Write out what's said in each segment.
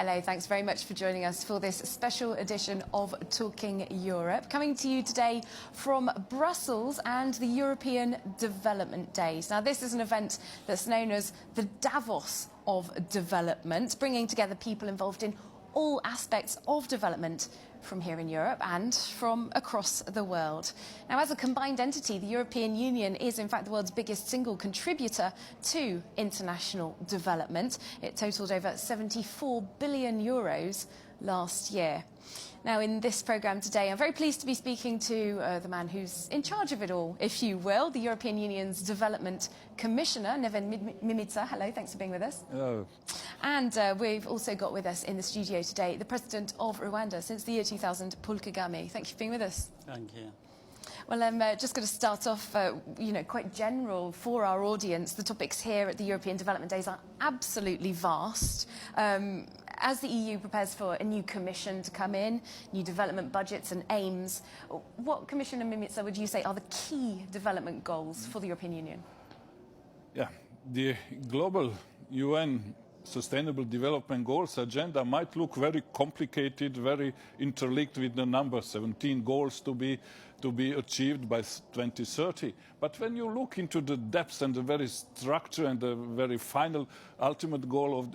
Hello, thanks very much for joining us for this special edition of Talking Europe. Coming to you today from Brussels and the European Development Days. Now, this is an event that's known as the Davos of development, bringing together people involved in all aspects of development from here in Europe and from across the world. Now, as a combined entity, the European Union is in fact the world's biggest single contributor to international development. It totaled over 74 billion euros last year. Now, in this programme today, I'm very pleased to be speaking to the man who's in charge of it all, if you will, the European Union's Development Commissioner, Neven Mimica. Hello, thanks for being with us. Hello. And we've also got with us in the studio today the President of Rwanda since the year 2000, Paul Kagame. Thank you for being with us. Thank you. Well, I'm just going to start off, quite general for our audience. The topics here at the European Development Days are absolutely vast. As the EU prepares for a new commission to come in, new development budgets and aims, what, Commissioner Mimica, would you say are the key development goals for the European Union? Yeah, the global UN Sustainable Development Goals agenda might look very complicated, very interlinked with the number 17 goals to be achieved by 2030. But when you look into the depths and the very structure and the very final ultimate goal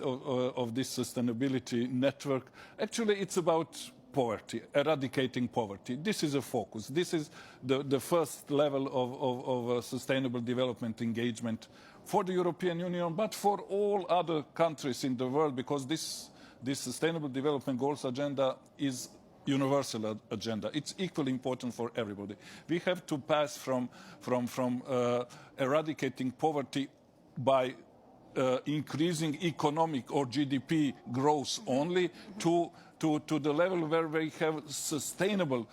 of this sustainability network, actually it's about poverty, eradicating poverty. This is a focus. This is the first level of sustainable development engagement for the European Union, but for all other countries in the world, because this Sustainable Development Goals agenda is universal agenda. It's equally important for everybody. We have to pass from eradicating poverty by increasing economic or GDP growth only to the level where we have sustainable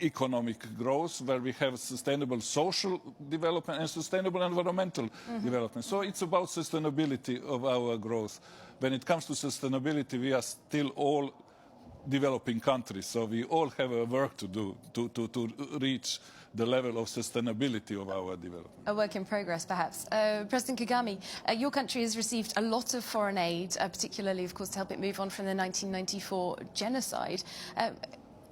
economic growth, where we have sustainable social development and sustainable environmental development. So it's about sustainability of our growth. When it comes to sustainability, we are still all developing countries, so we all have a work to do to reach the level of sustainability of our development. A work in progress, perhaps. President Kagame, your country has received a lot of foreign aid, particularly, of course, to help it move on from the 1994 genocide.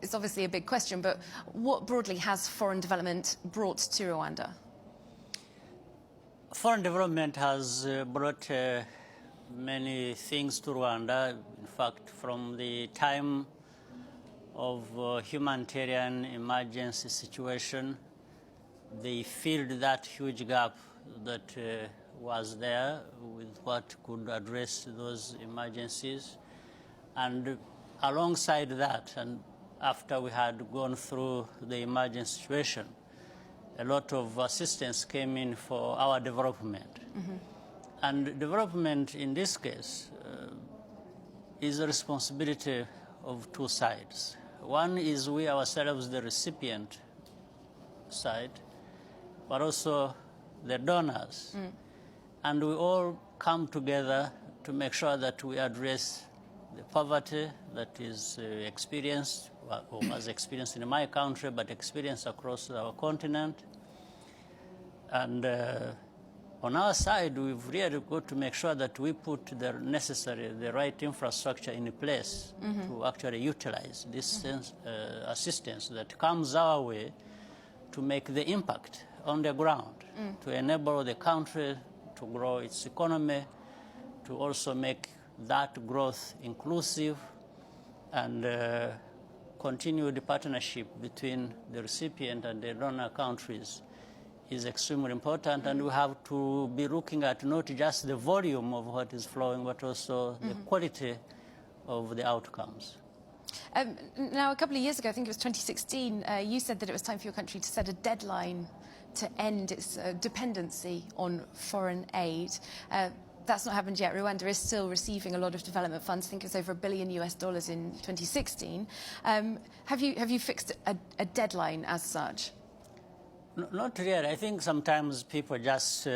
It's obviously a big question, but what broadly has foreign development brought to Rwanda? Foreign development has brought many things to Rwanda. In fact, from the time of humanitarian emergency situation, they filled that huge gap that was there with what could address those emergencies. And alongside that, and after we had gone through the emergency situation, a lot of assistance came in for our development. And development in this case is a responsibility of two sides. One is we ourselves, the recipient side, but also the donors. And we all come together to make sure that we address the poverty that is experienced, or was experienced in my country, but experienced across our continent. And on our side, we've really got to make sure that we put the right infrastructure in place to actually utilize this assistance that comes our way to make the impact on the ground, to enable the country to grow its economy, to also make that growth inclusive, and continue the partnership between the recipient and the donor countries is extremely important. And we have to be looking at not just the volume of what is flowing, but also the quality of the outcomes. Now, a couple of years ago, I think it was 2016, you said that it was time for your country to set a deadline to end its dependency on foreign aid. That's not happened yet. Rwanda is still receiving a lot of development funds. I think it's over $1 billion in 2016. Have you fixed a deadline as such? Not really. I think sometimes people just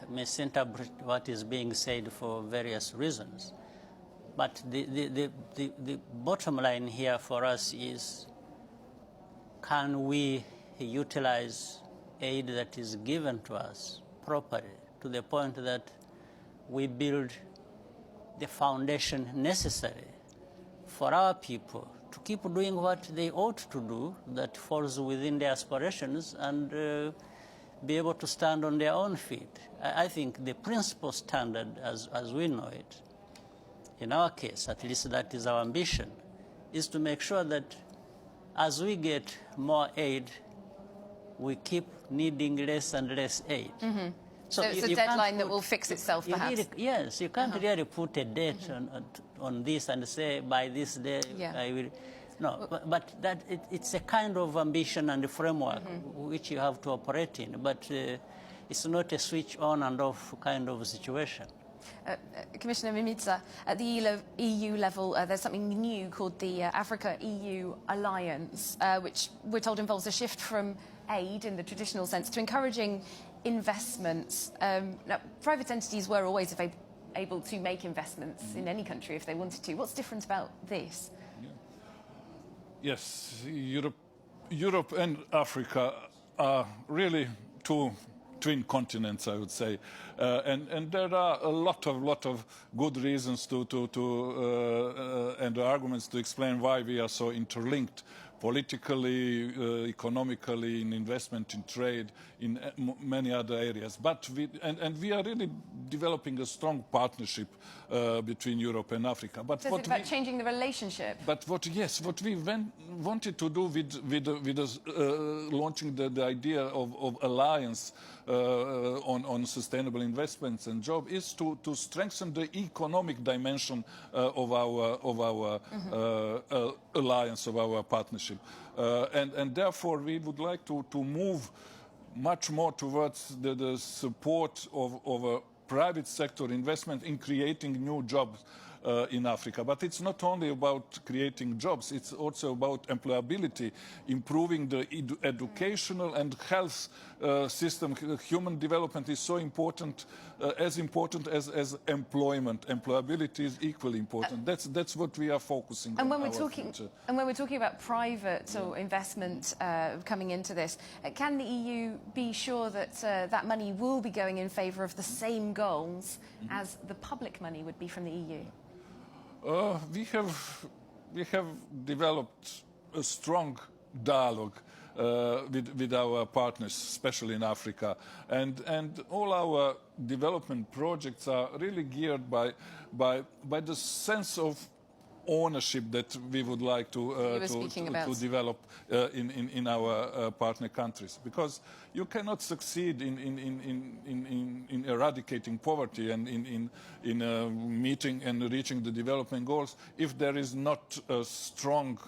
misinterpret what is being said for various reasons. But the bottom line here for us is, can we utilize aid that is given to us properly to the point that we build the foundation necessary for our people to keep doing what they ought to do that falls within their aspirations and be able to stand on their own feet. I think the principal standard, as we know it, in our case, at least that is our ambition, is to make sure that as we get more aid, we keep needing less and less aid. Mm-hmm. So it's a deadline that will fix itself, perhaps? Really, yes, you can't really put a date on this and say, by this day, I will. No, but that it's a kind of ambition and framework which you have to operate in, but it's not a switch on and off kind of situation. Commissioner Mimica, at the EU level, there's something new called the Africa-EU Alliance, which we're told involves a shift from aid in the traditional sense to encouraging investments. Now, private entities were always able to make investments in any country if they wanted to. What's different about this? Yes, Europe and Africa are really two twin continents, I would say, and there are a lot of good reasons and arguments to explain why we are so interlinked politically, economically, in investment, in trade, in many other areas. But we are really developing a strong partnership between Europe and Africa. But so it's about changing the relationship. But what we wanted to do with launching the idea of alliance on sustainable investments and jobs is to strengthen the economic dimension of our alliance, of our partnership. And therefore we would like to move much more towards the support of a private sector investment in creating new jobs in Africa. But it's not only about creating jobs, it's also about employability, improving the educational and health system. Human development is so important, as important as employment. Employability is equally important. That's what we are focusing on. And when we're talking about private or investment coming into this, can the EU be sure that that money will be going in favour of the same goals as the public money would be from the EU? We have developed a strong dialogue with our partners, especially in Africa, and all our development projects are really geared by the sense of ownership that we would like to develop in our partner countries, because you cannot succeed in eradicating poverty and in meeting and reaching the development goals if there is not a strong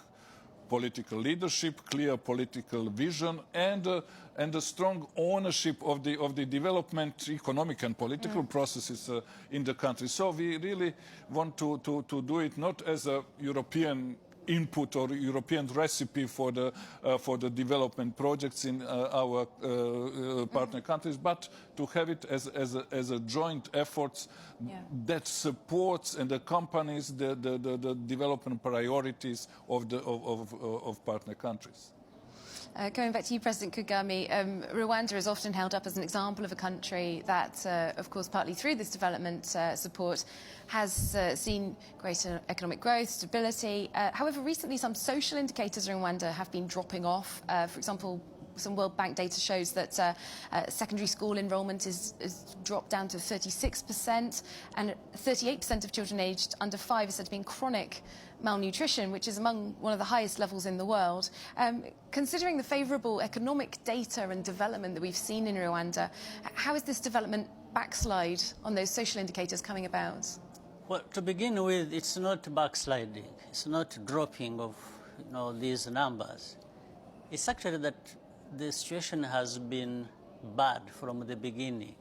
political leadership, clear political vision, and a strong ownership of the development, economic and political processes in the country. So we really want to do it not as a European input or European recipe for the development projects in our partner countries, but to have it as a joint effort that supports and accompanies the development priorities of partner countries. Going back to you, President Kagame, Rwanda is often held up as an example of a country that, of course, partly through this development support, has seen greater economic growth, stability. However, recently some social indicators in Rwanda have been dropping off. For example, some World Bank data shows that secondary school enrolment is dropped down to 36%, and 38% of children aged under 5 are said to be in chronic malnutrition, which is among one of the highest levels in the world. Considering the favourable economic data and development that we've seen in Rwanda, how is this development backslide on those social indicators coming about? Well, to begin with, it's not backsliding. It's not dropping of these numbers. It's actually that the situation has been bad from the beginning,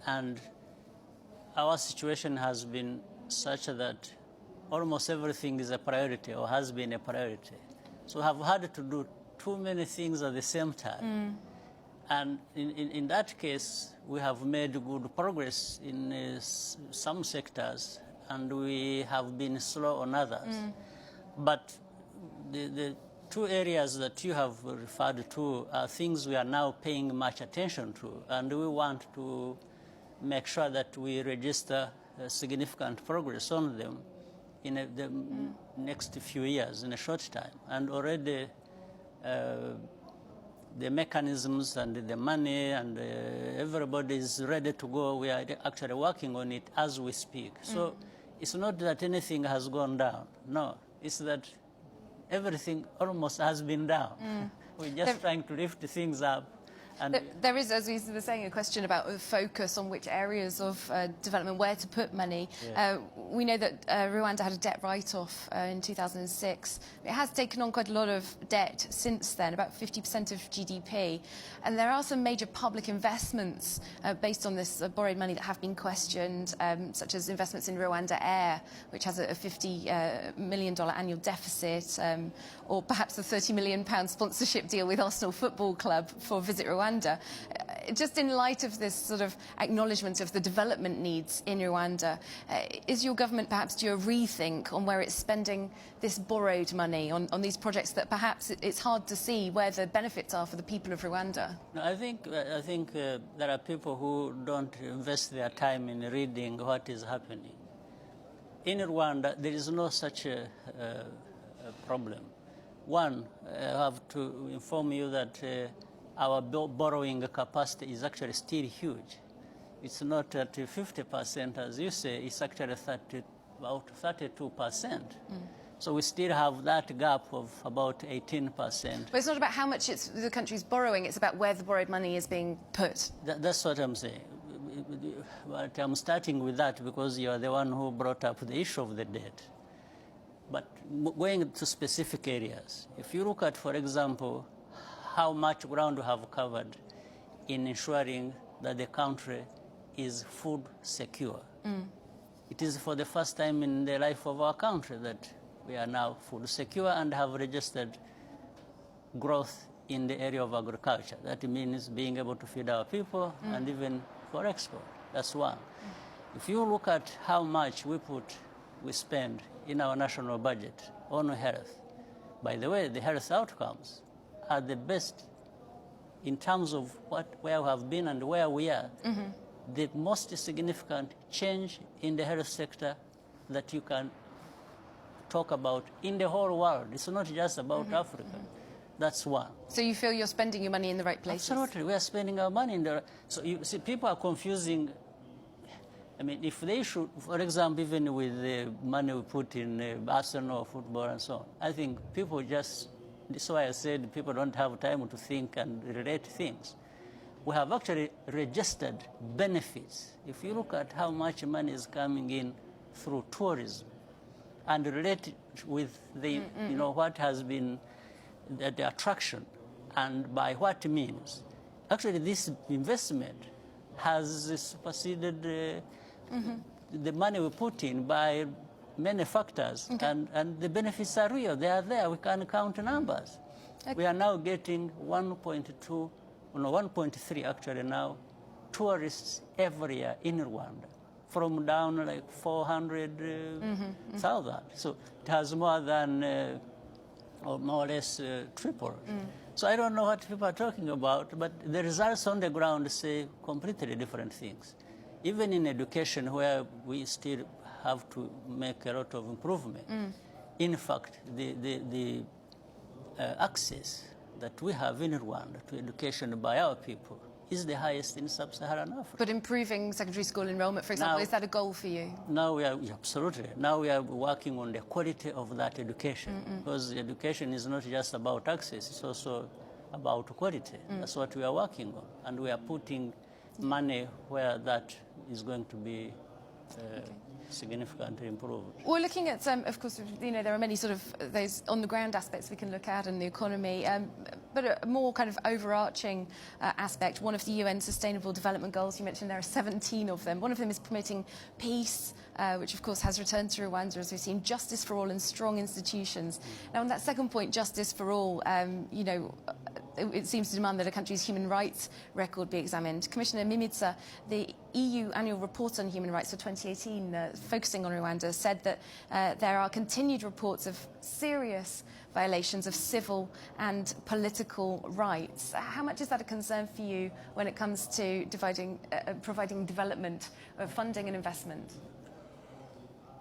and our situation has been such that almost everything is a priority or has been a priority. So we have had to do too many things at the same time. And in that case, we have made good progress in some sectors, and we have been slow on others. But the two areas that you have referred to are things we are now paying much attention to, and we want to make sure that we register significant progress on them in the next few years, in a short time. And already the mechanisms and the money and everybody is ready to go. We are actually working on it as we speak. So it's not that anything has gone down. No, it's that everything almost has been down. We're just trying to lift things up. And there is, as we were saying, a question about focus on which areas of development, where to put money. Yeah. We know that Rwanda had a debt write-off in 2006. It has taken on quite a lot of debt since then, about 50% of GDP. And there are some major public investments based on this borrowed money that have been questioned, such as investments in Rwanda Air, which has a $50 million annual deficit, or perhaps a £30 million sponsorship deal with Arsenal Football Club for Visit Rwanda. Just in light of this sort of acknowledgement of the development needs in Rwanda, is your government perhaps due a rethink on where it's spending this borrowed money on these projects that perhaps it's hard to see where the benefits are for the people of Rwanda? No, I think there are people who don't invest their time in reading what is happening. In Rwanda, there is no such a problem. One, I have to inform you that our borrowing capacity is actually still huge. It's not at 50%, as you say, it's actually about 32%. So we still have that gap of about 18%. But it's not about how much the country's borrowing, it's about where the borrowed money is being put. That's what I'm saying. But I'm starting with that because you are the one who brought up the issue of the debt. But going to specific areas, if you look at, for example, how much ground we have covered in ensuring that the country is food secure. It is for the first time in the life of our country that we are now food secure and have registered growth in the area of agriculture. That means being able to feed our people and even for export. That's one. If you look at how much we spend in our national budget on health, by the way, the health outcomes are the best in terms of where we have been and where we are. The most significant change in the health sector that you can talk about in the whole world. It's not just about Africa. That's one. So you feel you're spending your money in the right places? Absolutely. We are spending our money in the... So you see, people are confusing... I mean, if they should, for example, even with the money we put in Arsenal, football and so on, I think people just... This is why I said people don't have time to think and relate things. We have actually registered benefits. If you look at how much money is coming in through tourism and relate it with the, what has been the attraction and by what means, actually this investment has superseded the money we put in by many factors, and the benefits are real. They are there. We can count numbers. Okay. We are now getting 1.3 actually now, tourists every year in Rwanda, from down like 400,000. So it has more than, or more or less tripled. So I don't know what people are talking about, but the results on the ground say completely different things. Even in education, where we still have to make a lot of improvement. In fact, the access that we have in Rwanda to education by our people is the highest in sub-Saharan Africa. But improving secondary school enrollment, for example, is that a goal for you? Now we are, absolutely. Now we are working on the quality of that education, because education is not just about access, it's also about quality. That's what we are working on. And we are putting money where that is going to be significantly improved. We're looking at, of course, there are many sort of those on-the-ground aspects we can look at in the economy, but a more kind of overarching aspect, one of the UN Sustainable Development Goals, you mentioned there are 17 of them. One of them is promoting peace, which of course has returned to Rwanda, as we've seen, justice for all and strong institutions. Now, on that second point, justice for all, it seems to demand that a country's human rights record be examined. Commissioner Mimica, the EU annual report on human rights for 2018, focusing on Rwanda, said that there are continued reports of serious violations of civil and political rights. How much is that a concern for you when it comes to providing development, funding and investment?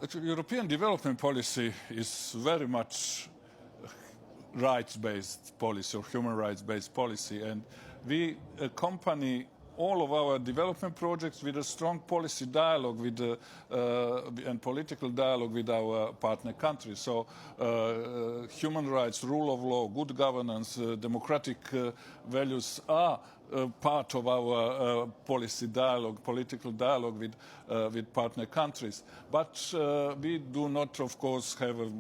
Actually, European development policy is very much rights-based policy or human rights-based policy, and we accompany all of our development projects with a strong policy dialogue with and political dialogue with our partner countries. So human rights, rule of law, good governance, democratic values are part of our policy dialogue, political dialogue with partner countries. But we do not, of course, have a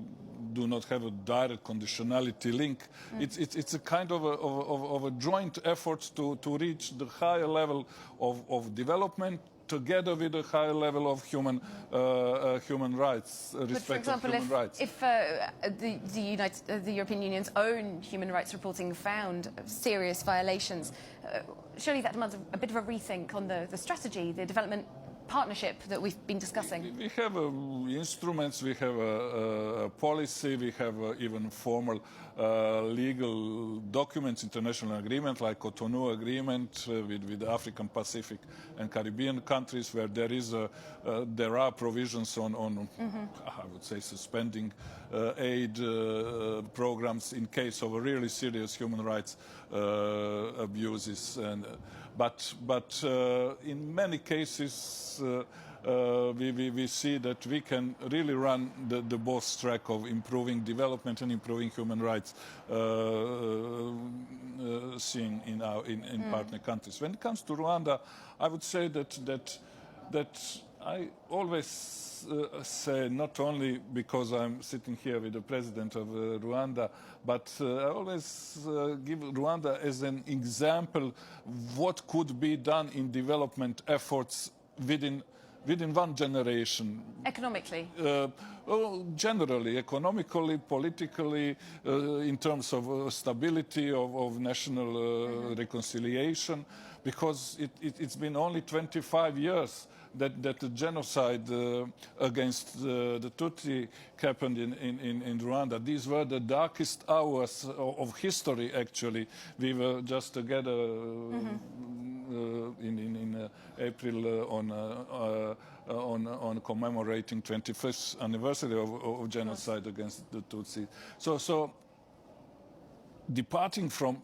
direct conditionality link. It's a kind of a joint effort to reach the higher level of development together with a higher level of human rights, respect of human rights. If the European Union's own human rights reporting found serious violations, surely that demands a bit of a rethink on the strategy, the development partnership that we've been discussing. We have instruments, we have a policy, we have even formal legal documents, international agreement like Cotonou Agreement with African, Pacific and Caribbean countries, where there are provisions on I would say, suspending aid programs in case of really serious human rights abuses. But in many cases, we see that we can really run the both track of improving development and improving human rights seen in partner countries. When it comes to Rwanda, I would say that I always say, not only because I'm sitting here with the president of Rwanda, but I always give Rwanda as an example what could be done in development efforts within one generation. Economically? Generally, economically, politically, in terms of stability, of national reconciliation, because it's been only 25 years that the genocide against the Tutsi happened in Rwanda. These were the darkest hours of history, actually. We were just together in April on commemorating 25th anniversary of genocide against the Tutsi. So departing from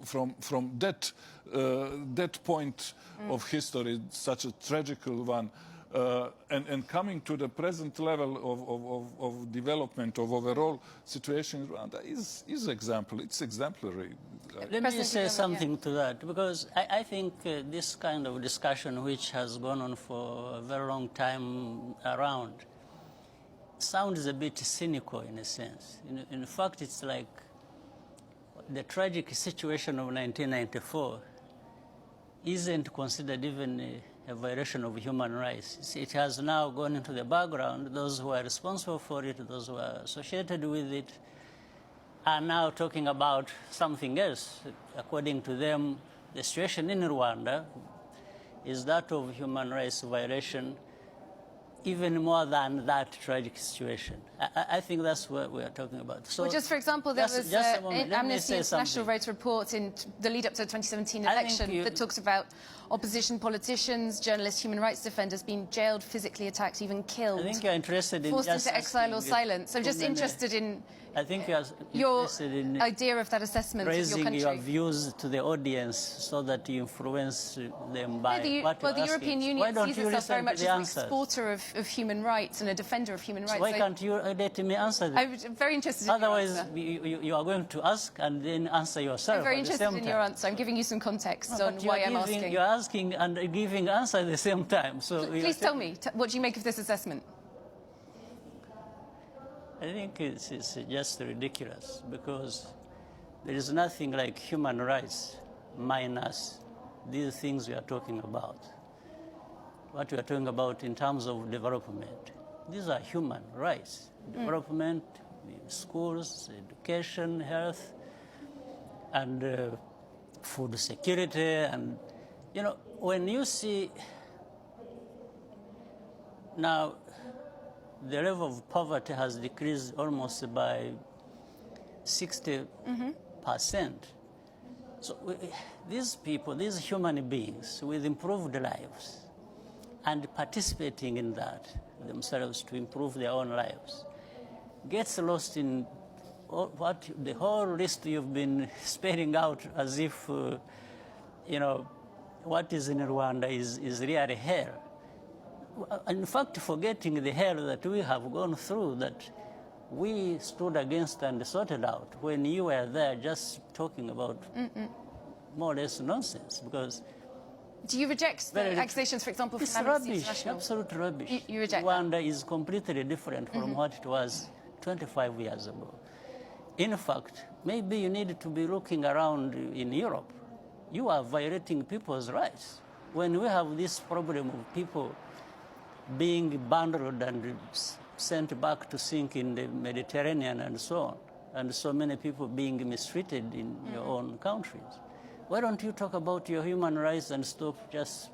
that point of history, such a tragical one, and coming to the present level of development of overall situation in Rwanda is example. It's exemplary. Let me say something to that, because I think this kind of discussion, which has gone on for a very long time around, sounds a bit cynical in a sense. In fact, it's like the tragic situation of 1994 isn't considered even a violation of human rights. It has now gone into the background. Those who are responsible for it, those who are associated with it, are now talking about something else. According to them, the situation in Rwanda is that of human rights violation, even more than that tragic situation. I think that's what we are talking about. So, well, just for example, there was an Amnesty International wrote a report in the lead up to the 2017 election that talks about opposition politicians, journalists, human rights defenders being jailed, physically attacked, even killed. I think you're interested in forced into exile or silence. So I'm just interested in your idea of that assessment of your country. Raising your views to the audience so that you influence them by what you're asking. Well, the European Union sees itself very much as an exporter of human rights and a defender of human rights. So why can't you let me answer this? I'm very interested in Otherwise, your answer. you are going to ask and then answer yourself. I'm very interested in your answer. I'm giving you some context on why I'm asking. You're asking and giving answer at the same time. So please tell me, what do you make of this assessment? I think it's just ridiculous, because there is nothing like human rights minus these things we are talking about. What we are talking about in terms of development. These are human rights. Development, schools, education, health, and food security. And, you know, when you see now the level of poverty has decreased almost by 60%. So these people, these human beings with improved lives, and participating in that themselves to improve their own lives, gets lost in what the whole list you've been spelling out as if, you know, what is in Rwanda is really hell. In fact, forgetting the hell that we have gone through, that we stood against and sorted out when you were there just talking about more or less nonsense. Because do you reject the accusations, for example, from it's Amnesty rubbish, International? absolute rubbish. You reject Rwanda that? is completely different from what it was 25 years ago. In fact, maybe you need to be looking around in Europe. You are violating people's rights. When we have this problem of people being bundled and sent back to sink in the Mediterranean and so on, and so many people being mistreated in your own countries, why don't you talk about your human rights and stop just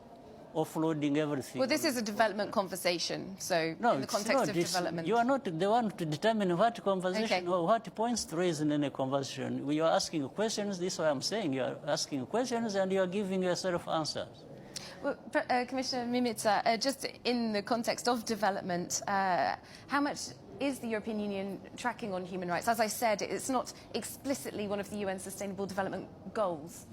offloading everything? Well, this is a development conversation, so no, in the context not. of development. You are not the one to determine what conversation Okay. or what points to raise in any conversation. We are asking questions. This is what I'm saying. You are asking questions and you are giving yourself answers. Well, Commissioner Mimica, just in the context of development, how much is the European Union tracking on human rights? As I said, it's not explicitly one of the UN Sustainable Development Goals.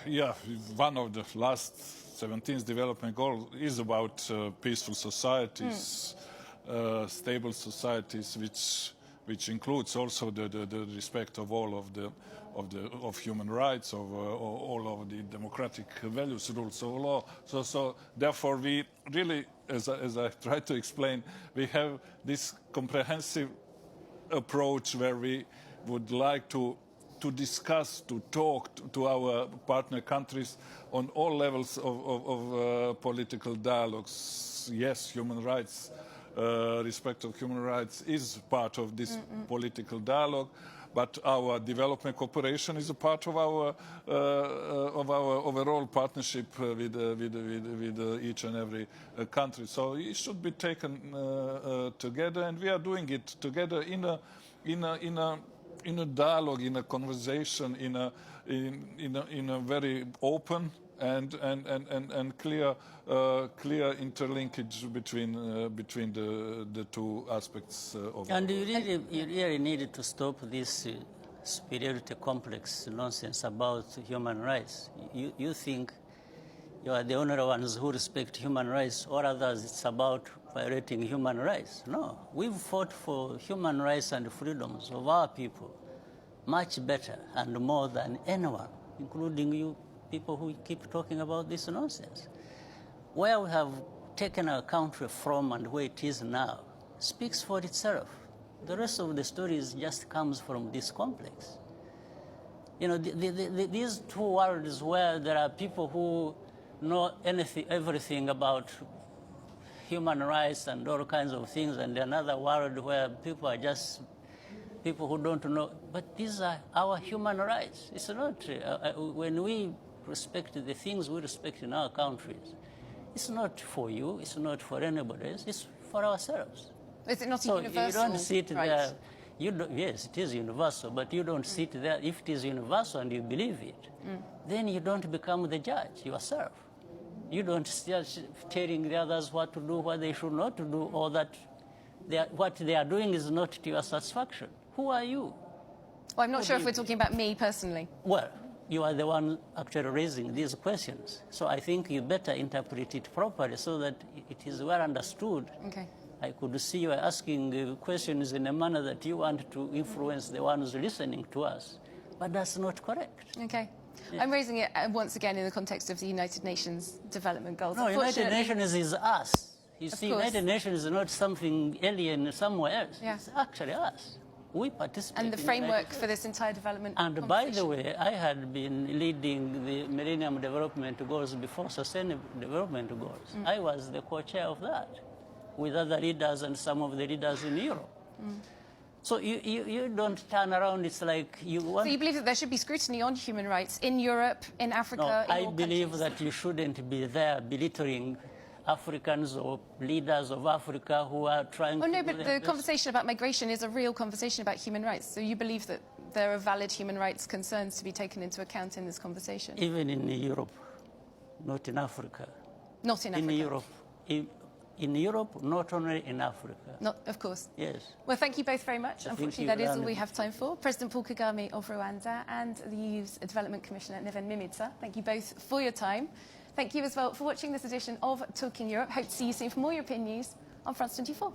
Yeah, one of the last 17th development goals is about peaceful societies, stable societies, which includes also the respect of all of human rights, of all of the democratic values, rules of law. So therefore, we really, as I tried to explain, we have this comprehensive approach where we would like to discuss, to talk to our partner countries on all levels of political dialogues. Yes, human rights, respect of human rights is part of this political dialogue, but our development cooperation is a part of our overall partnership with each and every country. So it should be taken together, and we are doing it together in a dialogue, in a conversation, in a very open and clear interlinkage between the two aspects of. And you really need to stop this superiority complex nonsense about human rights. You think you are the only ones who respect human rights, or others it's about violating human rights. No, we've fought for human rights and freedoms of our people much better and more than anyone, including you people who keep talking about this nonsense. Where we have taken our country from and where it is now speaks for itself. The rest of the stories just comes from this complex. You know, these two worlds where there are people who know everything about human rights and all kinds of things, and another world where people are just people who don't know. But these are our human rights. It's not, when we respect the things we respect in our countries, it's not for you, it's not for anybody else, it's for ourselves. Is it not So a universal you don't sit right? there. Yes, it is universal, but you don't sit there. If it is universal and you believe it, then you don't become the judge yourself. You don't start telling the others what to do, what they should not to do, or that what they are doing is not to your satisfaction. Who are you? Well, I'm not sure if we're talking about me personally. Well, you are the one actually raising these questions. So I think you better interpret it properly so that it is well understood. Okay. I could see you asking questions in a manner that you want to influence the ones listening to us. But that's not correct. Okay. Yeah. I'm raising it once again in the context of the United Nations Development Goals. No, United Nations is us. You see, United Nations is not something alien somewhere else. Yeah. It's actually us. We participate. And the framework for this entire development. And by the way, I had been leading the Millennium Development Goals before Sustainable Development Goals. I was the co-chair of that, with other leaders and some of the leaders in Europe. So you don't turn around, it's like you want... So you believe that there should be scrutiny on human rights in Europe, in Africa, No, I believe that you shouldn't be there belittling Africans or leaders of Africa who are trying to... Oh, no, but the conversation about migration is a real conversation about human rights. So you believe that there are valid human rights concerns to be taken into account in this conversation? Even in Europe. not in Africa. Not in Africa. In Europe. In Europe, not only in Africa. Not, of course. Yes. Well, thank you both very much. Unfortunately, that is all we have time for. President Paul Kagame of Rwanda and the EU's Development Commissioner, Neven Mimica, thank you both for your time. Thank you as well for watching this edition of Talking Europe. Hope to see you soon for more European news on France 24.